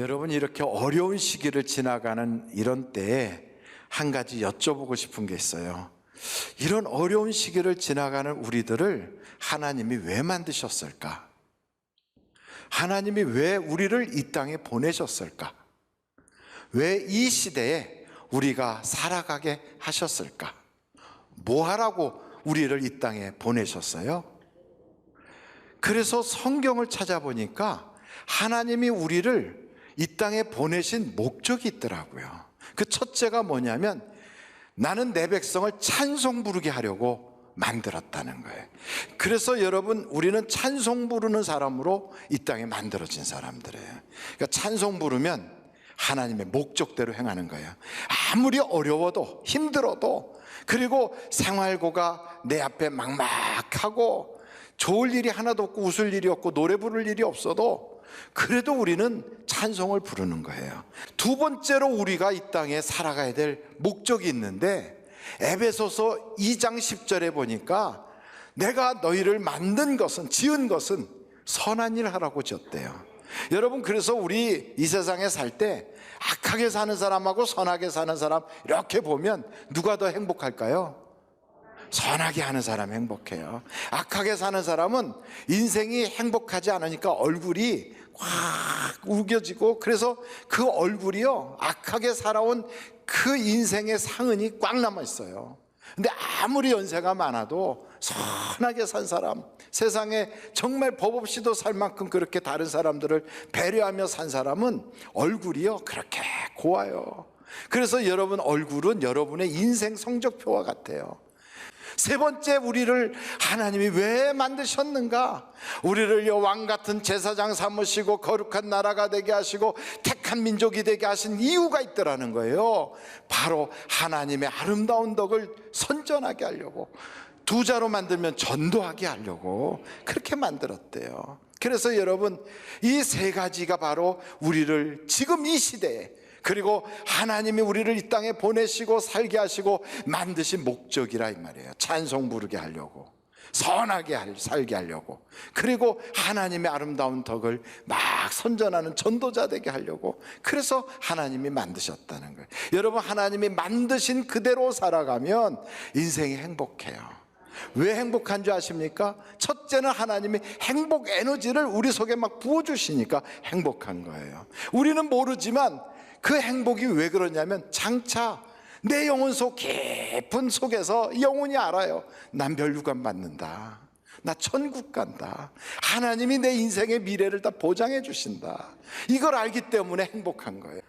여러분, 이렇게 어려운 시기를 지나가는 이런 때에 한 가지 여쭤보고 싶은 게 있어요. 이런 어려운 시기를 지나가는 우리들을 하나님이 왜 만드셨을까? 하나님이 왜 우리를 이 땅에 보내셨을까? 왜 이 시대에 우리가 살아가게 하셨을까? 뭐 하라고 우리를 이 땅에 보내셨어요? 그래서 성경을 찾아보니까 하나님이 우리를 이 땅에 보내신 목적이 있더라고요. 그 첫째가 뭐냐면, 나는 내 백성을 찬송 부르게 하려고 만들었다는 거예요. 그래서 여러분, 우리는 찬송 부르는 사람으로 이 땅에 만들어진 사람들이에요. 그러니까 찬송 부르면 하나님의 목적대로 행하는 거예요. 아무리 어려워도 힘들어도, 그리고 생활고가 내 앞에 막막하고 좋을 일이 하나도 없고 웃을 일이 없고 노래 부를 일이 없어도 그래도 우리는 찬송을 부르는 거예요. 두 번째로 우리가 이 땅에 살아가야 될 목적이 있는데, 에베소서 2장 10절에 보니까 내가 너희를 만든 것은, 지은 것은 선한 일 하라고 지었대요. 여러분, 그래서 우리 이 세상에 살 때 악하게 사는 사람하고 선하게 사는 사람 이렇게 보면 누가 더 행복할까요? 선하게 하는 사람이 행복해요. 악하게 사는 사람은 인생이 행복하지 않으니까 얼굴이 확 우겨지고, 그래서 그 얼굴이요, 악하게 살아온 그 인생의 상흔이 꽉 남아 있어요. 근데 아무리 연세가 많아도 선하게 산 사람, 세상에 정말 법 없이도 살 만큼 그렇게 다른 사람들을 배려하며 산 사람은 얼굴이요, 그렇게 고와요. 그래서 여러분 얼굴은 여러분의 인생 성적표와 같아요. 세 번째, 우리를 하나님이 왜 만드셨는가? 우리를 왕같은 제사장 삼으시고 거룩한 나라가 되게 하시고 택한 민족이 되게 하신 이유가 있더라는 거예요. 바로 하나님의 아름다운 덕을 선전하게 하려고, 두 자로 만들면 전도하게 하려고 그렇게 만들었대요. 그래서 여러분, 이 세 가지가 바로 우리를 지금 이 시대에, 그리고 하나님이 우리를 이 땅에 보내시고 살게 하시고 만드신 목적이라 이 말이에요. 찬송 부르게 하려고, 선하게 살게 하려고, 그리고 하나님의 아름다운 덕을 막 선전하는 전도자 되게 하려고, 그래서 하나님이 만드셨다는 거예요. 여러분, 하나님이 만드신 그대로 살아가면 인생이 행복해요. 왜 행복한 줄 아십니까? 첫째는 하나님이 행복 에너지를 우리 속에 막 부어주시니까 행복한 거예요. 우리는 모르지만 그 행복이 왜 그러냐면, 장차 내 영혼 속 깊은 속에서 영혼이 알아요. 난 멸류관 받는다, 나 천국 간다, 하나님이 내 인생의 미래를 다 보장해 주신다, 이걸 알기 때문에 행복한 거예요.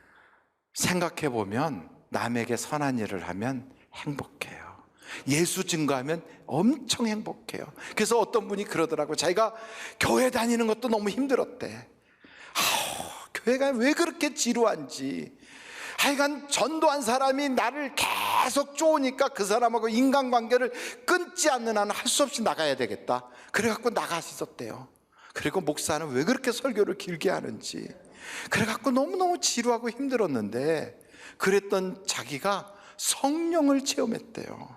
생각해 보면 남에게 선한 일을 하면 행복해요. 예수 증거하면 엄청 행복해요. 그래서 어떤 분이 그러더라고요. 자기가 교회 다니는 것도 너무 힘들었대. 교회가 왜 그렇게 지루한지, 하여간 전도한 사람이 나를 계속 쪼으니까 그 사람하고 인간관계를 끊지 않는 한은 할 수 없이 나가야 되겠다, 그래갖고 나갔었대요. 그리고 목사는 왜 그렇게 설교를 길게 하는지, 그래갖고 너무너무 지루하고 힘들었는데, 그랬던 자기가 성령을 체험했대요.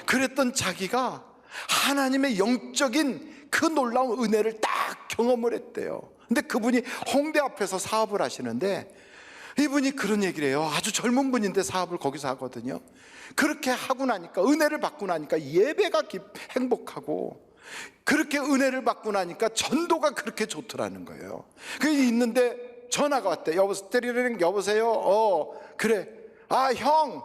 그랬던 자기가 하나님의 영적인 그 놀라운 은혜를 딱 경험을 했대요. 근데 그분이 홍대 앞에서 사업을 하시는데, 이분이 그런 얘기를 해요. 아주 젊은 분인데 사업을 거기서 하거든요. 그렇게 하고 나니까, 은혜를 받고 나니까 예배가 행복하고, 그렇게 은혜를 받고 나니까 전도가 그렇게 좋더라는 거예요. 그게 있는데 전화가 왔대. 여보세요? 그래. 형,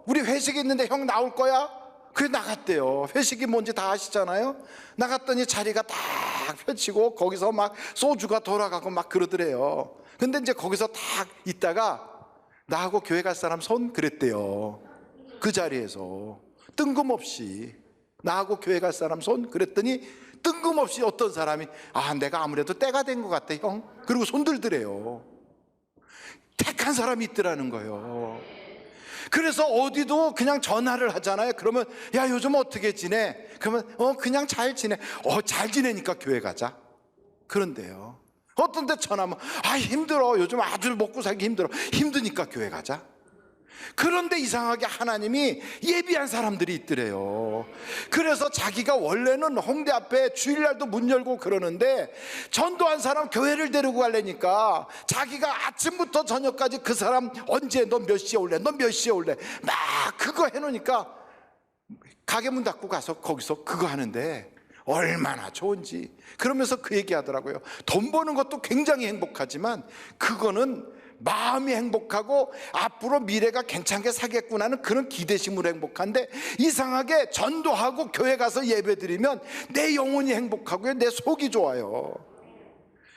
우리 회식이 있는데 형 나올 거야? 그래, 나갔대요. 회식이 뭔지 다 아시잖아요. 나갔더니 자리가 딱 펼치고 거기서 막 소주가 돌아가고 막 그러더래요. 근데 이제 거기서 딱 있다가 나하고 교회 갈 사람 손, 그랬대요. 그 자리에서 뜬금없이 나하고 교회 갈 사람 손, 그랬더니 뜬금없이 어떤 사람이 내가 아무래도 때가 된 것 같아 형, 그리고 손 들더래요. 택한 사람이 있더라는 거예요. 그래서 어디도 그냥 전화를 하잖아요. 그러면 야, 요즘 어떻게 지내? 그러면 그냥 잘 지내. 잘 지내니까 교회 가자, 그런데요. 어떤 데 전화하면 힘들어, 요즘 아주 먹고 살기 힘들어. 힘드니까 교회 가자. 그런데 이상하게 하나님이 예비한 사람들이 있더래요. 그래서 자기가 원래는 홍대 앞에 주일날도 문 열고 그러는데 전도한 사람 교회를 데리고 가려니까 자기가 아침부터 저녁까지 그 사람 언제 너 몇 시에 올래? 너 몇 시에 올래? 막 그거 해놓으니까 가게 문 닫고 가서 거기서 그거 하는데 얼마나 좋은지. 그러면서 그 얘기 하더라고요. 돈 버는 것도 굉장히 행복하지만 그거는 마음이 행복하고 앞으로 미래가 괜찮게 살겠구나는 그런 기대심으로 행복한데, 이상하게 전도하고 교회 가서 예배 드리면 내 영혼이 행복하고요, 내 속이 좋아요.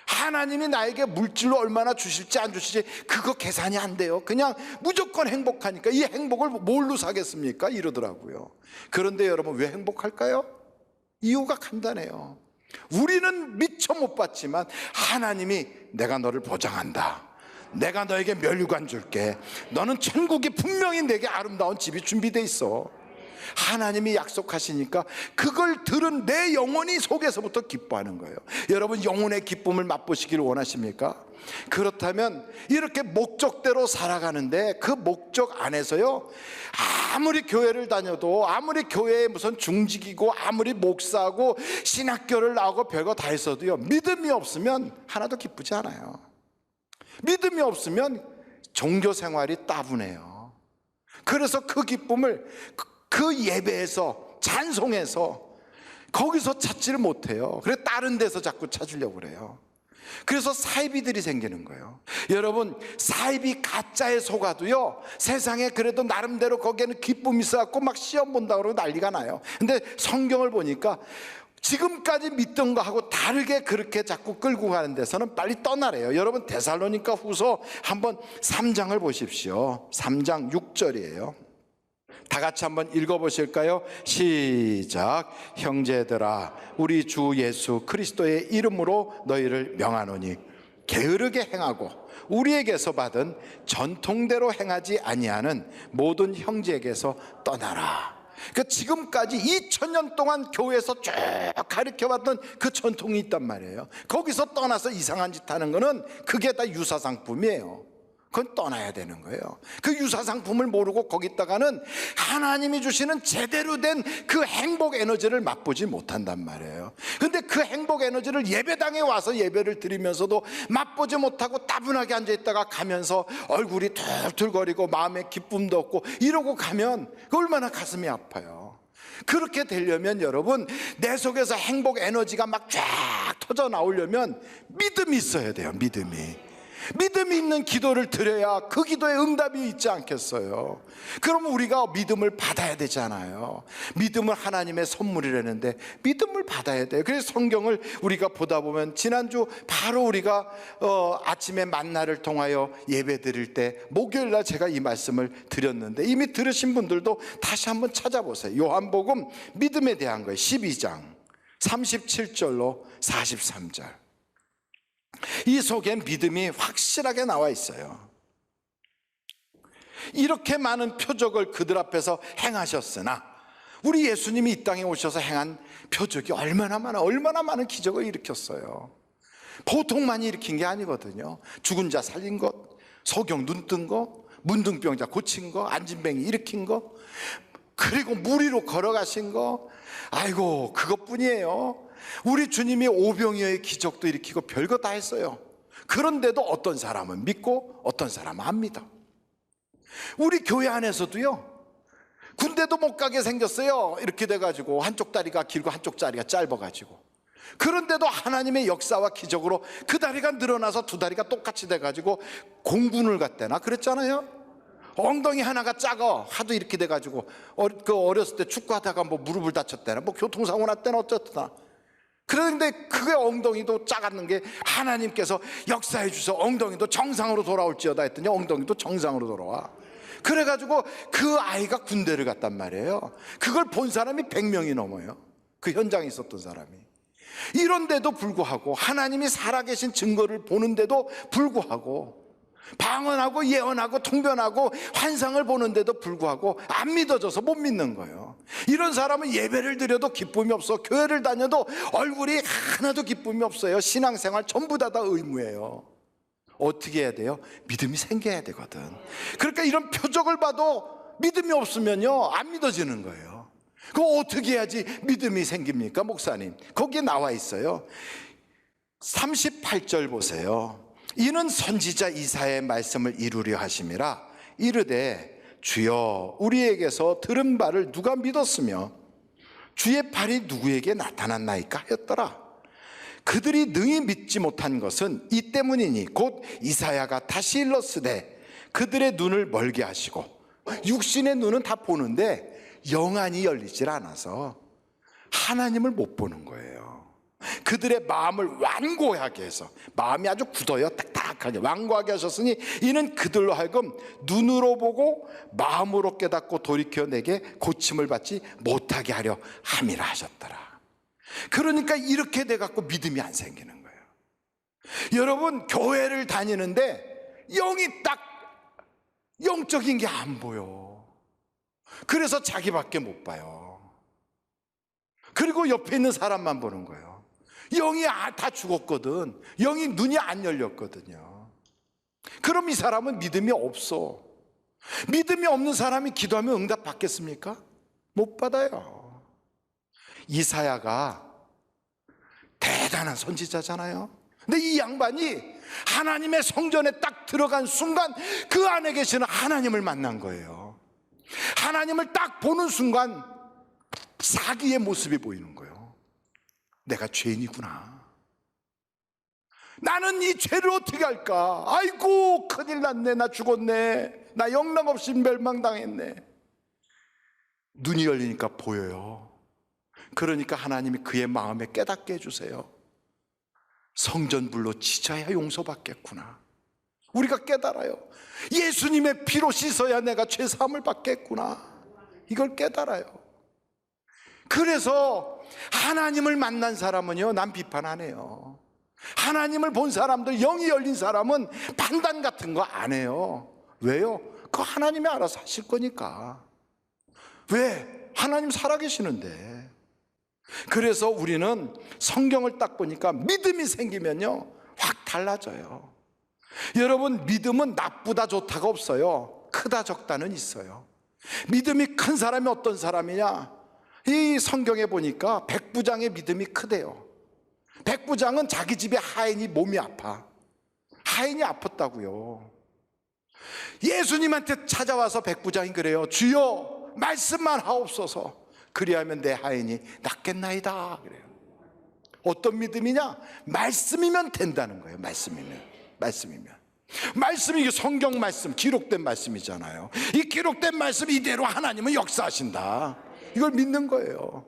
하나님이 나에게 물질로 얼마나 주실지 안 주실지 그거 계산이 안 돼요. 그냥 무조건 행복하니까 이 행복을 뭘로 사겠습니까? 이러더라고요. 그런데 여러분, 왜 행복할까요? 이유가 간단해요. 우리는 미처 못 봤지만 하나님이 내가 너를 보장한다, 내가 너에게 멸류관 줄게, 너는 천국이 분명히 내게 아름다운 집이 준비되어 있어. 하나님이 약속하시니까 그걸 들은 내 영혼이 속에서부터 기뻐하는 거예요. 여러분, 영혼의 기쁨을 맛보시기를 원하십니까? 그렇다면 이렇게 목적대로 살아가는데 그 목적 안에서요, 아무리 교회를 다녀도, 아무리 교회에 무슨 중직이고 아무리 목사고 신학교를 나오고 별거 다 했어도요, 믿음이 없으면 하나도 기쁘지 않아요. 믿음이 없으면 종교 생활이 따분해요. 그래서 그 기쁨을 그 예배에서, 찬송에서, 거기서 찾지를 못해요. 그래서 다른 데서 자꾸 찾으려고 그래요. 그래서 사이비들이 생기는 거예요. 여러분, 사이비 가짜에 속아도요, 세상에 그래도 나름대로 거기에는 기쁨이 있어갖고 막 시험 본다고 그러고 난리가 나요. 근데 성경을 보니까 지금까지 믿던 거하고 다르게 그렇게 자꾸 끌고 가는 데서는 빨리 떠나래요. 여러분, 데살로니가 후서 한번 3장을 보십시오. 3장 6절이에요. 다 같이 한번 읽어보실까요? 시작. 형제들아, 우리 주 예수 그리스도의 이름으로 너희를 명하노니 게으르게 행하고 우리에게서 받은 전통대로 행하지 아니하는 모든 형제에게서 떠나라. 그러니까 지금까지 2000년 동안 교회에서 쭉 가르쳐왔던 그 전통이 있단 말이에요. 거기서 떠나서 이상한 짓 하는 거는 그게 다 유사상품이에요. 그건 떠나야 되는 거예요. 그 유사상품을 모르고 거기다가는 하나님이 주시는 제대로 된 그 행복 에너지를 맛보지 못한단 말이에요. 근데 그 행복 에너지를 예배당에 와서 예배를 드리면서도 맛보지 못하고 따분하게 앉아있다가 가면서 얼굴이 툴툴거리고 마음에 기쁨도 없고 이러고 가면 얼마나 가슴이 아파요. 그렇게 되려면 여러분, 내 속에서 행복 에너지가 막 쫙 터져 나오려면 믿음이 있어야 돼요. 믿음이 있는 기도를 드려야 그 기도에 응답이 있지 않겠어요? 그럼 우리가 믿음을 받아야 되잖아요. 믿음은 하나님의 선물이라는데 믿음을 받아야 돼요. 그래서 성경을 우리가 보다 보면, 지난주 바로 우리가 아침에 만나를 통하여 예배 드릴 때 목요일날 제가 이 말씀을 드렸는데 이미 들으신 분들도 다시 한번 찾아보세요. 요한복음 믿음에 대한 거예요. 12장 37절로 43절. 이 속에 믿음이 확실하게 나와 있어요. 이렇게 많은 표적을 그들 앞에서 행하셨으나 우리 예수님이 이 땅에 오셔서 행한 표적이 얼마나 많은 기적을 일으켰어요. 보통 많이 일으킨 게 아니거든요. 죽은 자 살린 것, 소경 눈 뜬 거, 문둥병자 고친 거, 안진뱅이 일으킨 거, 그리고 물 위로 걸어가신 거, 아이고 그것뿐이에요. 우리 주님이 오병이어의 기적도 일으키고 별거 다 했어요. 그런데도 어떤 사람은 믿고 어떤 사람은 안 믿어. 우리 교회 안에서도요, 군대도 못 가게 생겼어요. 이렇게 돼가지고 한쪽 다리가 길고 한쪽 다리가 짧아가지고. 그런데도 하나님의 역사와 기적으로 그 다리가 늘어나서 두 다리가 똑같이 돼가지고 공군을 갔대나 그랬잖아요. 엉덩이 하나가 작아 하도 이렇게 돼가지고 어렸을 때 축구하다가 뭐 무릎을 다쳤대나 뭐 교통사고 났대나 어쨌든. 그런데 그게 엉덩이도 작았는 게 하나님께서 역사해 주셔서 엉덩이도 정상으로 돌아올지어다 했더니 엉덩이도 정상으로 돌아와. 그래가지고 그 아이가 군대를 갔단 말이에요. 그걸 본 사람이 100명이 넘어요. 그 현장에 있었던 사람이. 이런데도 불구하고, 하나님이 살아계신 증거를 보는데도 불구하고, 방언하고 예언하고 통변하고 환상을 보는데도 불구하고 안 믿어져서 못 믿는 거예요. 이런 사람은 예배를 드려도 기쁨이 없어, 교회를 다녀도 얼굴이 하나도 기쁨이 없어요. 신앙생활 전부 다 의무예요. 어떻게 해야 돼요? 믿음이 생겨야 되거든. 그러니까 이런 표적을 봐도 믿음이 없으면요 안 믿어지는 거예요. 그럼 어떻게 해야지 믿음이 생깁니까, 목사님? 거기에 나와 있어요. 38절 보세요. 이는 선지자 이사야의 말씀을 이루려 하심이라. 이르되 주여 우리에게서 들은 바를 누가 믿었으며 주의 팔이 누구에게 나타났나이까 하였더라. 그들이 능히 믿지 못한 것은 이 때문이니 곧 이사야가 다시 일렀으되 그들의 눈을 멀게 하시고. 육신의 눈은 다 보는데 영안이 열리질 않아서 하나님을 못 보는 거예요. 그들의 마음을 완고하게 해서, 마음이 아주 굳어요. 딱딱하게 완고하게 하셨으니 이는 그들로 하여금 눈으로 보고 마음으로 깨닫고 돌이켜 내게 고침을 받지 못하게 하려 함이라 하셨더라. 그러니까 이렇게 돼갖고 믿음이 안 생기는 거예요. 여러분, 교회를 다니는데 영이 딱 영적인 게 안 보여. 그래서 자기밖에 못 봐요. 그리고 옆에 있는 사람만 보는 거예요. 영이 다 죽었거든. 영이 눈이 안 열렸거든요. 그럼 이 사람은 믿음이 없어. 믿음이 없는 사람이 기도하면 응답 받겠습니까? 못 받아요. 이사야가 대단한 선지자잖아요. 근데 이 양반이 하나님의 성전에 딱 들어간 순간 그 안에 계시는 하나님을 만난 거예요. 하나님을 딱 보는 순간 사기의 모습이 보이는 거예요. 내가 죄인이구나. 나는 이 죄를 어떻게 할까? 아이고 큰일 났네. 나 죽었네. 나 영락없이 멸망당했네. 눈이 열리니까 보여요. 그러니까 하나님이 그의 마음에 깨닫게 해주세요. 성전불로 지져야 용서받겠구나. 우리가 깨달아요. 예수님의 피로 씻어야 내가 죄사함을 받겠구나. 이걸 깨달아요. 그래서 하나님을 만난 사람은요, 난 비판 안 해요. 하나님을 본 사람들, 영이 열린 사람은 판단 같은 거 안 해요. 왜요? 그거 하나님이 알아서 하실 거니까. 왜? 하나님 살아계시는데. 그래서 우리는 성경을 딱 보니까 믿음이 생기면요 확 달라져요. 여러분, 믿음은 나쁘다 좋다가 없어요. 크다 적다는 있어요. 믿음이 큰 사람이 어떤 사람이냐? 이 성경에 보니까 백부장의 믿음이 크대요. 백부장은 자기 집에 하인이 몸이 아파. 하인이 아팠다고요. 예수님한테 찾아와서 백부장이 그래요. 주여 말씀만 하옵소서. 그리하면 내 하인이 낫겠나이다 그래요. 어떤 믿음이냐? 말씀이면 된다는 거예요. 말씀이면 말씀이 성경 말씀, 기록된 말씀이잖아요. 이 기록된 말씀 이대로 하나님은 역사하신다. 이걸 믿는 거예요.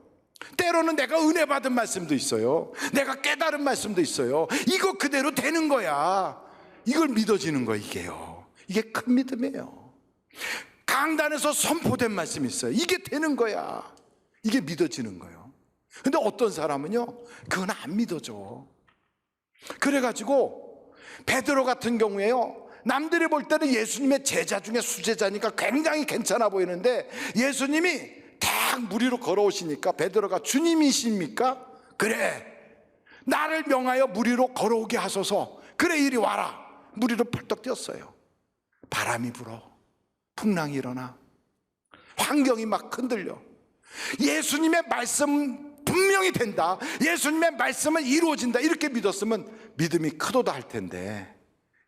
때로는 내가 은혜 받은 말씀도 있어요. 내가 깨달은 말씀도 있어요. 이거 그대로 되는 거야. 이걸 믿어지는 거, 이게요. 이게 큰 믿음이에요. 강단에서 선포된 말씀이 있어요. 이게 되는 거야. 이게 믿어지는 거예요. 근데 어떤 사람은요 그건 안 믿어져. 그래가지고 베드로 같은 경우에요, 남들이 볼 때는 예수님의 제자 중에 수제자니까 굉장히 괜찮아 보이는데 예수님이 딱 무리로 걸어오시니까 베드로가 주님이십니까? 그래, 나를 명하여 무리로 걸어오게 하소서. 그래, 이리 와라. 무리로 펄떡 뛰었어요. 바람이 불어, 풍랑이 일어나, 환경이 막 흔들려. 예수님의 말씀 분명히 된다, 예수님의 말씀은 이루어진다, 이렇게 믿었으면 믿음이 크도다 할 텐데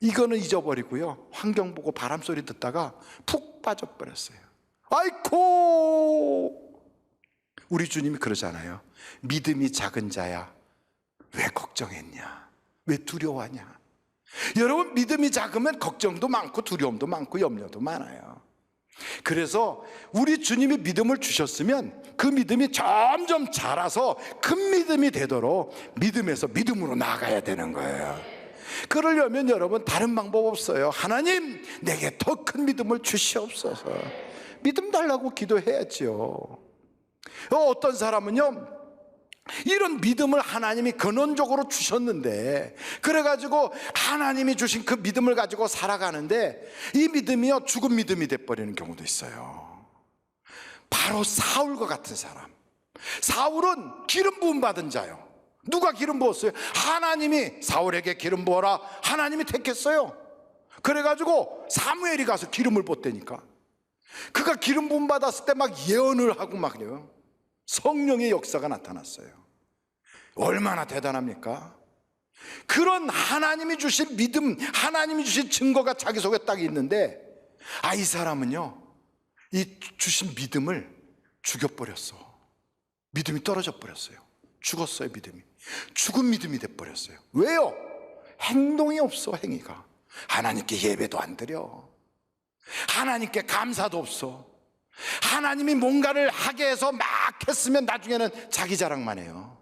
이거는 잊어버리고요 환경 보고 바람 소리 듣다가 푹 빠져버렸어요. 아이고, 우리 주님이 그러잖아요. 믿음이 작은 자야 왜 걱정했냐, 왜 두려워하냐. 여러분, 믿음이 작으면 걱정도 많고 두려움도 많고 염려도 많아요. 그래서 우리 주님이 믿음을 주셨으면 그 믿음이 점점 자라서 큰 믿음이 되도록 믿음에서 믿음으로 나아가야 되는 거예요. 그러려면 여러분 다른 방법 없어요. 하나님, 내게 더 큰 믿음을 주시옵소서. 믿음 달라고 기도해야지요. 어떤 사람은요 이런 믿음을 하나님이 근원적으로 주셨는데, 그래가지고 하나님이 주신 그 믿음을 가지고 살아가는데 이 믿음이요 죽은 믿음이 돼버리는 경우도 있어요. 바로 사울과 같은 사람. 사울은 기름 부음 받은 자요. 누가 기름 부었어요? 하나님이 사울에게 기름 부어라 하나님이 택했어요. 그래가지고 사무엘이 가서 기름을 붓다니까. 그가 기름 부음 받았을 때 막 예언을 하고 막요, 성령의 역사가 나타났어요. 얼마나 대단합니까? 그런 하나님이 주신 믿음, 하나님이 주신 증거가 자기 속에 딱 있는데, 이 사람은요, 이 주신 믿음을 죽여버렸어. 믿음이 떨어져 버렸어요. 죽었어요. 믿음이 죽은 믿음이 돼버렸어요. 왜요? 행동이 없어. 행위가. 하나님께 예배도 안 드려. 하나님께 감사도 없어. 하나님이 뭔가를 하게 해서 막 했으면 나중에는 자기 자랑만 해요.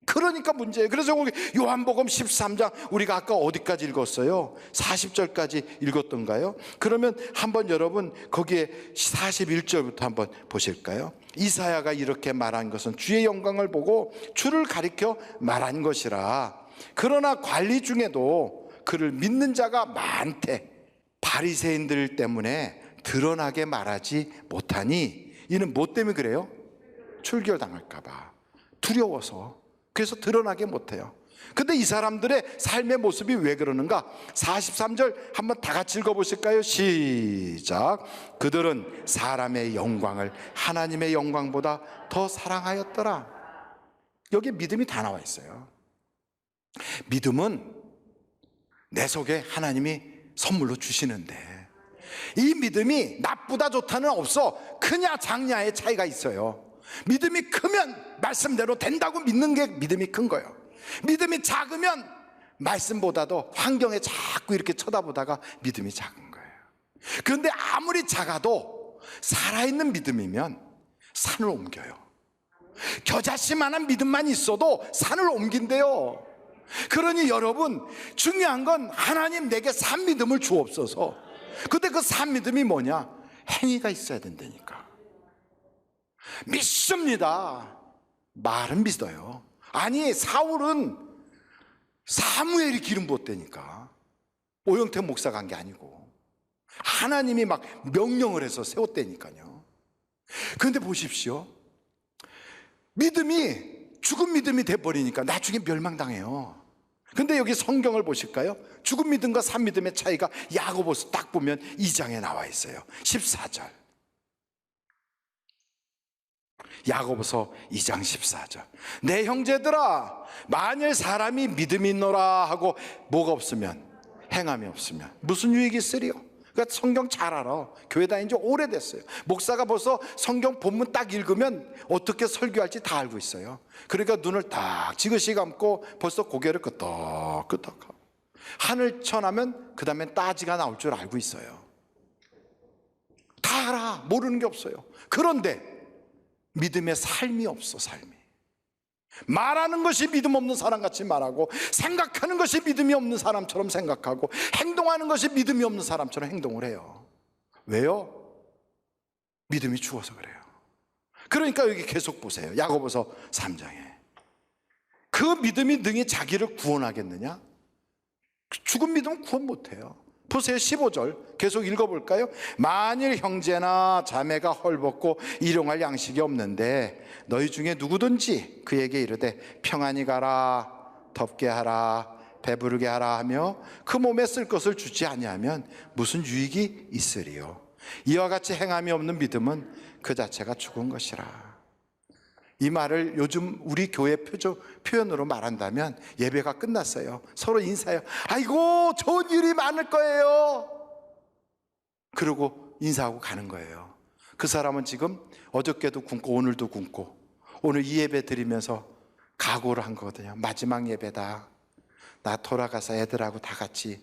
그러니까 문제예요. 그래서 우리 요한복음 13장 우리가 아까 어디까지 읽었어요? 40절까지 읽었던가요? 그러면 한번 여러분 거기에 41절부터 한번 보실까요? 이사야가 이렇게 말한 것은 주의 영광을 보고 주를 가리켜 말한 것이라. 그러나 관리 중에도 그를 믿는 자가 많대. 바리새인들 때문에 드러나게 말하지 못하니. 이는 뭐 때문에 그래요? 출교당할까 봐 두려워서. 그래서 드러나게 못해요. 근데 이 사람들의 삶의 모습이 왜 그러는가? 43절 한번 다 같이 읽어보실까요? 시작. 그들은 사람의 영광을 하나님의 영광보다 더 사랑하였더라. 여기 믿음이 다 나와 있어요. 믿음은 내 속에 하나님이 선물로 주시는데, 이 믿음이 나쁘다 좋다는 없어. 크냐 작냐의 차이가 있어요. 믿음이 크면 말씀대로 된다고 믿는 게 믿음이 큰 거예요. 믿음이 작으면 말씀보다도 환경에 자꾸 이렇게 쳐다보다가 믿음이 작은 거예요. 그런데 아무리 작아도 살아있는 믿음이면 산을 옮겨요. 겨자씨만한 믿음만 있어도 산을 옮긴대요. 그러니 여러분, 중요한 건 하나님 내게 산 믿음을 주옵소서. 근데 그 산 믿음이 뭐냐? 행위가 있어야 된다니까. 믿습니다. 말은 믿어요. 아니, 사울은 사무엘이 기름 부었다니까. 오영태 목사가 한 게 아니고 하나님이 막 명령을 해서 세웠다니까요. 그런데 보십시오, 믿음이 죽은 믿음이 돼버리니까 나중에 멸망당해요. 근데 여기 성경을 보실까요? 죽은 믿음과 산 믿음의 차이가 야고보서 딱 보면 2장에 나와 있어요. 14절. 야고보서 2장 14절. 내 형제들아, 만일 사람이 믿음이 있노라 하고 뭐가 없으면, 행함이 없으면 무슨 유익이 있으리요? 그러니까 성경 잘 알아. 교회 다닌 지 오래됐어요. 목사가 벌써 성경 본문 딱 읽으면 어떻게 설교할지 다 알고 있어요. 그러니까 눈을 딱 지그시 감고 벌써 고개를 끄덕끄덕하고 하늘 천하면 그 다음엔 따지가 나올 줄 알고 있어요. 다 알아. 모르는 게 없어요. 그런데 믿음의 삶이 없어. 삶이 말하는 것이 믿음 없는 사람같이 말하고, 생각하는 것이 믿음이 없는 사람처럼 생각하고, 행동하는 것이 믿음이 없는 사람처럼 행동을 해요. 왜요? 믿음이 죽어서 그래요. 그러니까 여기 계속 보세요. 야고보서 3장에 그 믿음이 능히 자기를 구원하겠느냐? 죽은 믿음은 구원 못해요. 보세요. 15절 계속 읽어볼까요? 만일 형제나 자매가 헐벗고 일용할 양식이 없는데 너희 중에 누구든지 그에게 이르되 평안히 가라, 덥게 하라, 배부르게 하라 하며 그 몸에 쓸 것을 주지 아니하면 무슨 유익이 있으리요? 이와 같이 행함이 없는 믿음은 그 자체가 죽은 것이라. 이 말을 요즘 우리 교회 표현으로 말한다면 예배가 끝났어요. 서로 인사해요. 아이고 좋은 일이 많을 거예요. 그러고 인사하고 가는 거예요. 그 사람은 지금 어저께도 굶고 오늘도 굶고 오늘 이 예배 드리면서 각오를 한 거거든요. 마지막 예배다. 나 돌아가서 애들하고 다 같이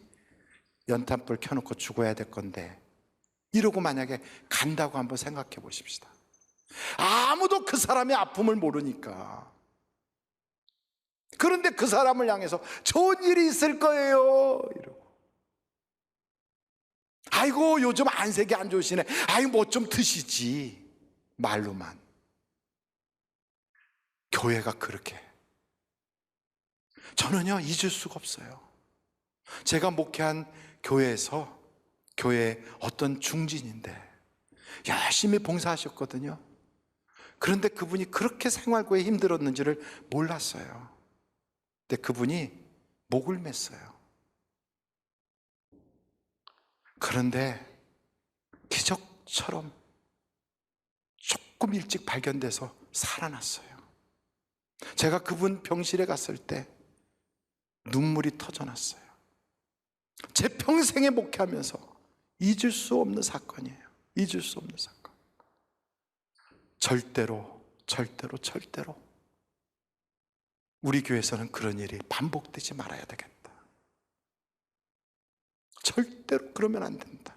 연탄불 켜놓고 죽어야 될 건데, 이러고 만약에 간다고 한번 생각해 보십시다. 아무도 그 사람의 아픔을 모르니까. 그런데 그 사람을 향해서 좋은 일이 있을 거예요 이러고, 아이고 요즘 안색이 안 좋으시네, 아이고 뭐 좀 드시지, 말로만. 교회가 그렇게, 저는요 잊을 수가 없어요. 제가 목회한 교회에서, 교회 어떤 중진인데 열심히 봉사하셨거든요. 그런데 그분이 그렇게 생활고에 힘들었는지를 몰랐어요. 근데 그분이 목을 맸어요. 그런데 기적처럼 조금 일찍 발견돼서 살아났어요. 제가 그분 병실에 갔을 때 눈물이 터져났어요. 제 평생에 목회하면서 잊을 수 없는 사건이에요. 잊을 수 없는 사건. 절대로 우리 교회에서는 그런 일이 반복되지 말아야 되겠다. 절대로 그러면 안 된다.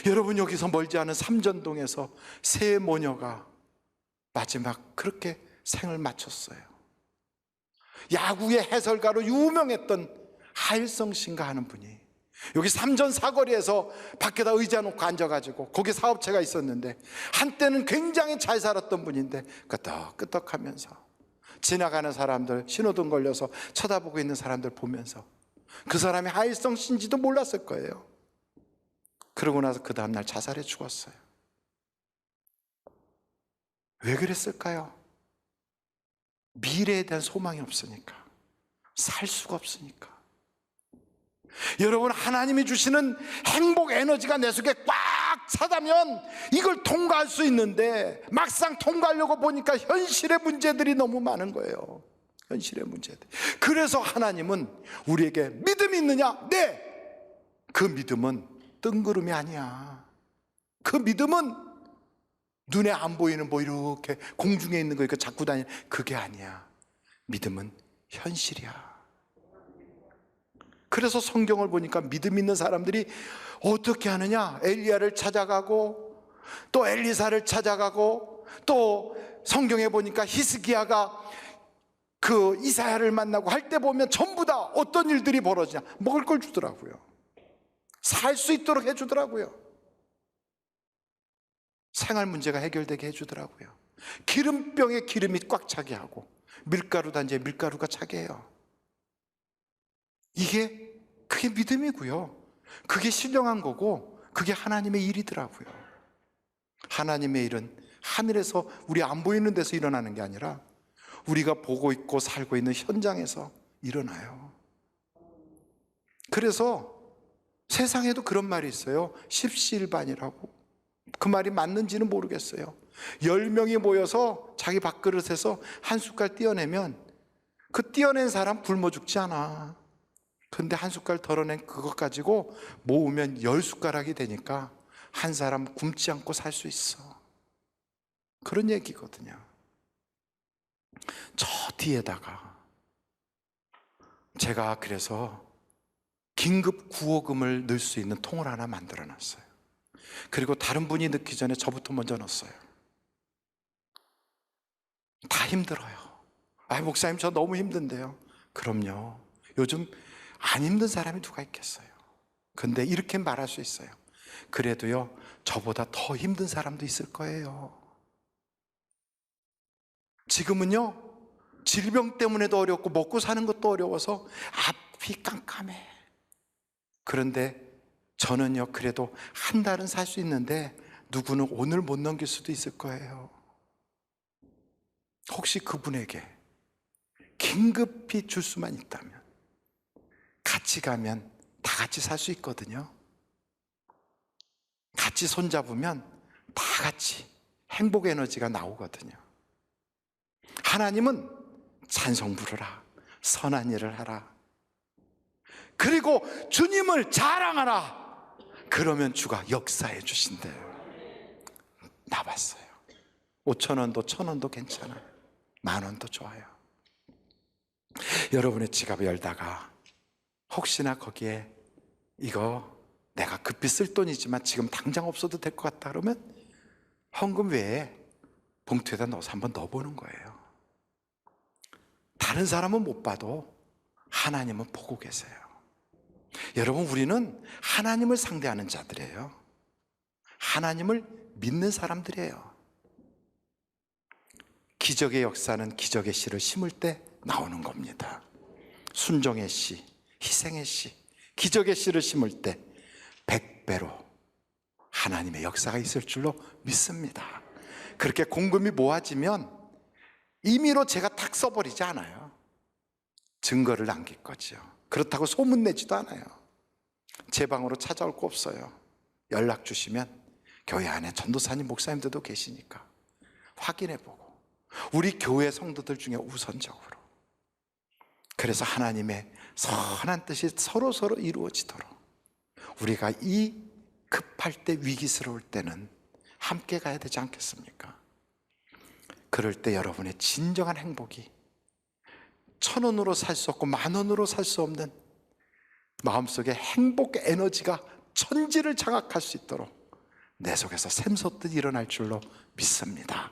여러분, 여기서 멀지 않은 삼전동에서 세 모녀가 마지막 그렇게 생을 마쳤어요. 야구의 해설가로 유명했던 하일성 씨인가 하는 분이 여기 삼전 사거리에서 밖에다 의자 놓고 앉아가지고 거기 사업체가 있었는데 한때는 굉장히 잘 살았던 분인데 끄떡끄떡하면서 지나가는 사람들, 신호등 걸려서 쳐다보고 있는 사람들 보면서 그 사람이 하일성 씨인지도 몰랐을 거예요. 그러고 나서 그 다음날 자살해 죽었어요. 왜 그랬을까요? 미래에 대한 소망이 없으니까, 살 수가 없으니까. 여러분, 하나님이 주시는 행복 에너지가 내 속에 꽉 차다면 이걸 통과할 수 있는데 막상 통과하려고 보니까 현실의 문제들이 너무 많은 거예요. 현실의 문제들. 그래서 하나님은 우리에게 믿음이 있느냐? 네! 그 믿음은 뜬구름이 아니야. 그 믿음은 눈에 안 보이는 뭐 이렇게 공중에 있는 거 이렇게 잡고 다니는 그게 아니야. 믿음은 현실이야. 그래서 성경을 보니까 믿음 있는 사람들이 어떻게 하느냐? 엘리야를 찾아가고 또 엘리사를 찾아가고 또 성경에 보니까 히스기야가 그 이사야를 만나고 할 때 보면 전부 다 어떤 일들이 벌어지냐? 먹을 걸 주더라고요. 살 수 있도록 해주더라고요. 생활 문제가 해결되게 해주더라고요. 기름병에 기름이 꽉 차게 하고 밀가루 단지에 밀가루가 차게 해요. 그게 믿음이고요. 그게 신령한 거고 그게 하나님의 일이더라고요. 하나님의 일은 하늘에서 우리 안 보이는 데서 일어나는 게 아니라 우리가 보고 있고 살고 있는 현장에서 일어나요. 그래서 세상에도 그런 말이 있어요. 십시일반이라고. 그 말이 맞는지는 모르겠어요. 10명이 모여서 자기 밥그릇에서 한 숟갈 떼어내면 그 떼어낸 사람 굶어 죽지 않아. 근데 한 숟갈 덜어낸 그것 가지고 모으면 10숟가락이 되니까 한 사람 굶지 않고 살 수 있어. 그런 얘기거든요. 저 뒤에다가 제가 그래서 긴급 구호금을 넣을 수 있는 통을 하나 만들어 놨어요. 그리고 다른 분이 넣기 전에 저부터 먼저 넣었어요. 다 힘들어요. 목사님 저 너무 힘든데요. 그럼요. 요즘 안 힘든 사람이 누가 있겠어요. 근데 이렇게 말할 수 있어요. 그래도요, 저보다 더 힘든 사람도 있을 거예요. 지금은요, 질병 때문에도 어렵고 먹고 사는 것도 어려워서 앞이 깜깜해. 그런데 저는요, 그래도 한 달은 살 수 있는데 누구는 오늘 못 넘길 수도 있을 거예요. 혹시 그분에게 긴급히 줄 수만 있다면 같이 가면 다 같이 살 수 있거든요. 같이 손잡으면 다 같이 행복 에너지가 나오거든요. 하나님은 찬송 부르라, 선한 일을 하라, 그리고 주님을 자랑하라. 그러면 주가 역사해 주신대요. 나봤어요. 5,000원도 1,000원도 괜찮아요. 10,000원도 좋아요. 여러분의 지갑을 열다가 혹시나 거기에 이거 내가 급히 쓸 돈이지만 지금 당장 없어도 될 것 같다 그러면 헌금 외에 봉투에다 넣어서 한번 넣어보는 거예요. 다른 사람은 못 봐도 하나님은 보고 계세요. 여러분, 우리는 하나님을 상대하는 자들이에요. 하나님을 믿는 사람들이에요. 기적의 역사는 기적의 씨를 심을 때 나오는 겁니다. 순종의 씨, 희생의 씨, 기적의 씨를 심을 때 100배로 하나님의 역사가 있을 줄로 믿습니다. 그렇게 공금이 모아지면 임의로 제가 탁 써버리지 않아요. 증거를 남길 거죠. 그렇다고 소문내지도 않아요. 제 방으로 찾아올 거 없어요. 연락 주시면 교회 안에 전도사님 목사님들도 계시니까 확인해보고 우리 교회 성도들 중에 우선적으로, 그래서 하나님의 선한 뜻이 서로 이루어지도록 우리가 이 급할 때, 위기스러울 때는 함께 가야 되지 않겠습니까? 그럴 때 여러분의 진정한 행복이 1,000원으로 살 수 없고 10,000원으로 살 수 없는 마음속에 행복 에너지가 천지를 장악할 수 있도록 내 속에서 샘솟듯 일어날 줄로 믿습니다.